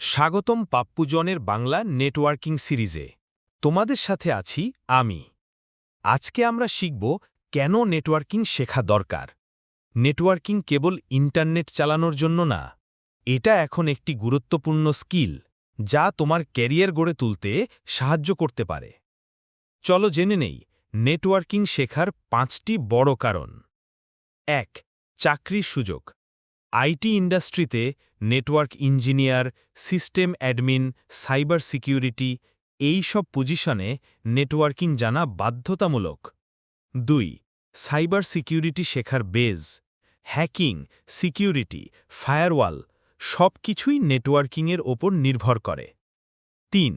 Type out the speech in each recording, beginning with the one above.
স্বাগতম পাপ্পুজনের বাংলা নেটওয়ার্কিং সিরিজে। তোমাদের সাথে আছি আমি। আজকে আমরা শিখব কেন নেটওয়ার্কিং শেখা দরকার। নেটওয়ার্কিং কেবল ইন্টারনেট চালানোর জন্য না, এটা এখন একটি গুরুত্বপূর্ণ স্কিল যা তোমার ক্যারিয়ার গড়ে তুলতে সাহায্য করতে পারে। চলো জেনে নেই নেটওয়ার্কিং শেখার 5টি বড় কারণ। 1. চাকরির সুযোগ। আইটি ইন্ডাস্ট্রিতে network engineer, system admin, cyber security এই সব পজিশনে নেটওয়ার্কিং জানা বাধ্যতামূলক। 2. সাইবার সিকিউরিটি শেখার বেজ। হ্যাকিং, সিকিউরিটি, ফায়ারওয়াল সব কিছুই নেটওয়ার্কিংয়ের ওপর নির্ভর করে। 3.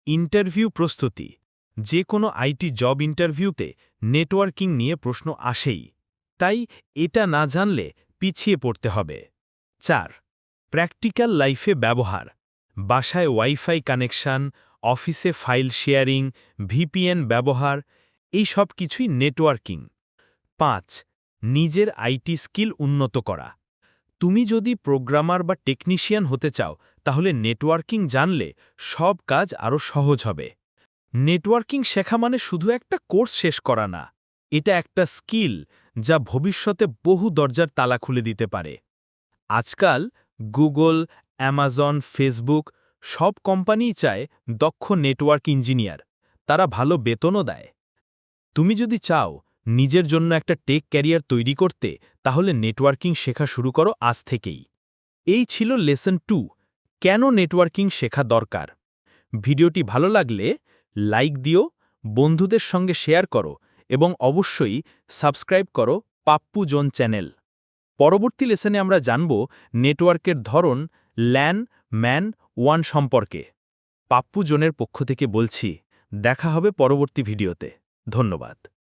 ইন্টারভিউ প্রস্তুতি। যে কোনো আইটি জব ইন্টারভিউতে নেটওয়ার্কিং নিয়ে প্রশ্ন আসেই, তাই এটা না জানলে পিছিয়ে পড়তে হবে। 4. প্র্যাকটিক্যাল লাইফে ব্যবহার। বাসায় ওয়াইফাই কানেকশন, অফিসে ফাইল শেয়ারিং, ভিপিএন ব্যবহার এই সব কিছুই নেটওয়ার্কিং। 5. নিজের আইটি স্কিল উন্নত করা। তুমি যদি প্রোগ্রামার বা টেকনিশিয়ান হতে চাও, তাহলে নেটওয়ার্কিং জানলে সব কাজ আরও সহজ হবে। নেটওয়ার্কিং শেখা মানে শুধু একটা কোর্স শেষ করা না, এটা একটা স্কিল যা ভবিষ্যতে বহু দরজার তালা খুলে দিতে পারে। আজকাল গুগল, অ্যামাজন, ফেসবুক সব কোম্পানিই চায় দক্ষ নেটওয়ার্ক ইঞ্জিনিয়ার। তারা ভালো বেতনও দেয়। তুমি যদি চাও নিজের জন্য একটা টেক ক্যারিয়ার তৈরি করতে, তাহলে নেটওয়ার্কিং শেখা শুরু করো আজ থেকেই। এই ছিল লেসন 2, কেন নেটওয়ার্কিং শেখা দরকার। ভিডিওটি ভালো লাগলে লাইক দিও, বন্ধুদের সঙ্গে শেয়ার করো এবং অবশ্যই সাবস্ক্রাইব করো পাপ্পু জোন চ্যানেল। পরবর্তী লেসনে আমরা জানব নেটওয়ার্কের ধরন ল্যান, ম্যান, ওয়ান সম্পর্কে। পাপ্পু জোনের পক্ষ থেকে বলছি, দেখা হবে পরবর্তী ভিডিওতে। ধন্যবাদ।